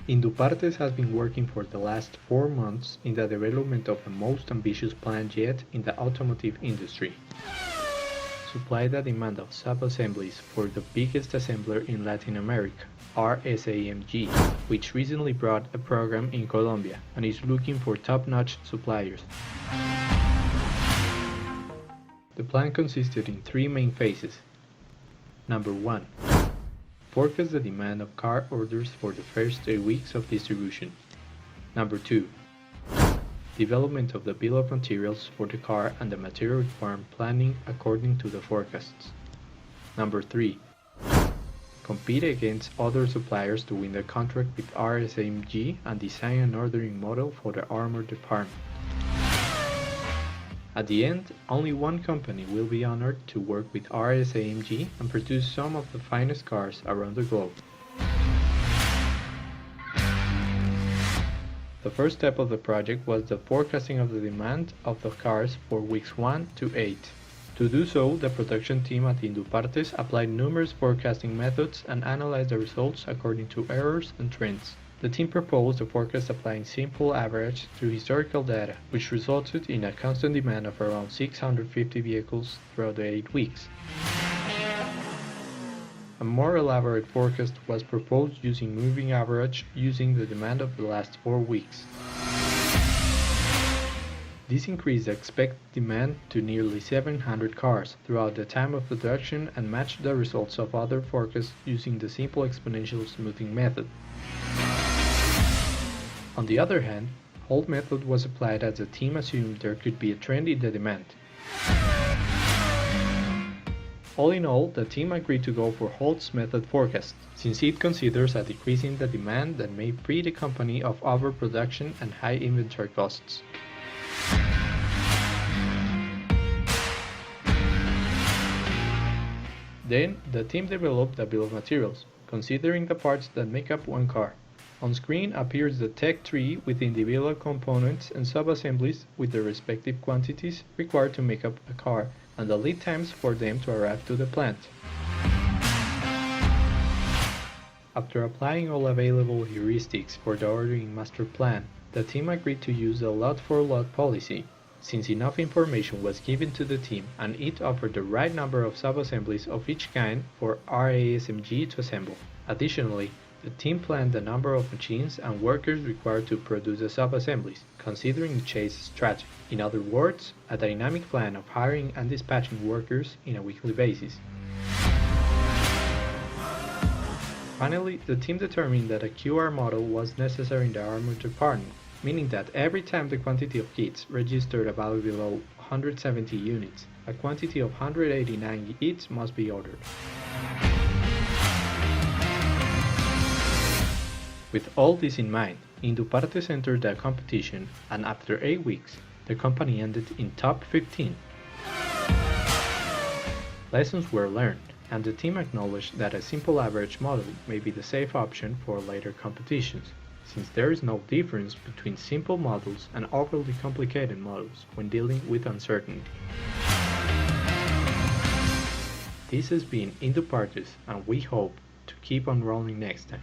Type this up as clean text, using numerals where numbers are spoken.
Indupartes has been working for the last 4 months in the development of the most ambitious plan yet in the automotive industry. Supply the demand of sub-assemblies for the biggest assembler in Latin America, RSAMG, which recently brought a program in Colombia and is looking for top-notch suppliers. The plan consisted in 3 main phases. Number 1. Forecast the demand of car orders for the first 8 weeks of distribution. Number 2. Development of the bill of materials for the car and the material requirement planning according to the forecasts. Number 3. Compete against other suppliers to win the contract with RSAMG and design an ordering model for the armor department. At the end, only one company will be honored to work with RSAMG and produce some of the finest cars around the globe. The first step of the project was the forecasting of the demand of the cars for weeks 1 to 8. To do so, the production team at Indupartes applied numerous forecasting methods and analyzed the results according to errors and trends. The team proposed a forecast applying simple average to historical data, which resulted in a constant demand of around 650 vehicles throughout the 8 weeks. A more elaborate forecast was proposed using moving average using the demand of the last 4 weeks. This increased the expected demand to nearly 700 cars throughout the time of production and matched the results of other forecasts using the simple exponential smoothing method. On the other hand, Holt method was applied as the team assumed there could be a trend in the demand. All in all, the team agreed to go for Holt's method forecast, since it considers a decrease in the demand that may free the company of overproduction and high inventory costs. Then, the team developed a bill of materials, considering the parts that make up one car. On screen appears the tech tree with individual components and sub-assemblies with the respective quantities required to make up a car and the lead times for them to arrive to the plant. After applying all available heuristics for the ordering master plan, the team agreed to use the lot-for-lot policy, since enough information was given to the team and it offered the right number of sub-assemblies of each kind for RASMG to assemble. Additionally, the team planned the number of machines and workers required to produce the sub-assemblies, considering the chase strategy. In other words, a dynamic plan of hiring and dispatching workers on a weekly basis. Finally, the team determined that a QR model was necessary in the armor department, meaning that every time the quantity of kits registered a value below 170 units, a quantity of 189 kits must be ordered. With all this in mind, Indupartes entered the competition and after 8 weeks, the company ended in top 15. Lessons were learned, and the team acknowledged that a simple average model may be the safe option for later competitions, since there is no difference between simple models and overly complicated models when dealing with uncertainty. This has been Indupartes, and we hope to keep on rolling next time.